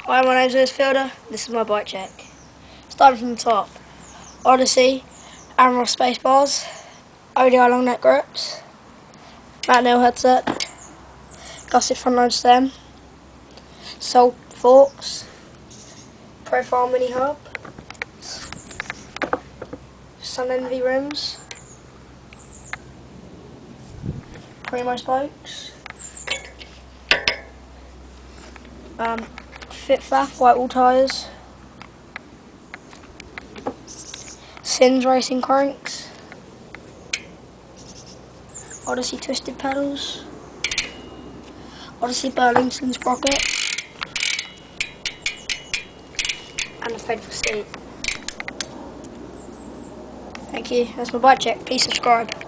Hi, my name's Lewis Fielder. This is my bike check. Starting from the top. Odyssey, Amarok space bars, ODI long neck grips, Matt Neal headset, gusset front load stem, Salt forks, Profile mini hub, Sun Envy rims, Primo spokes, FitFaff white wall tyres, Sins racing cranks, Odyssey twisted pedals, Odyssey Burlington sprocket, and a faithful seat. Thank you. That's my bike check. Please subscribe.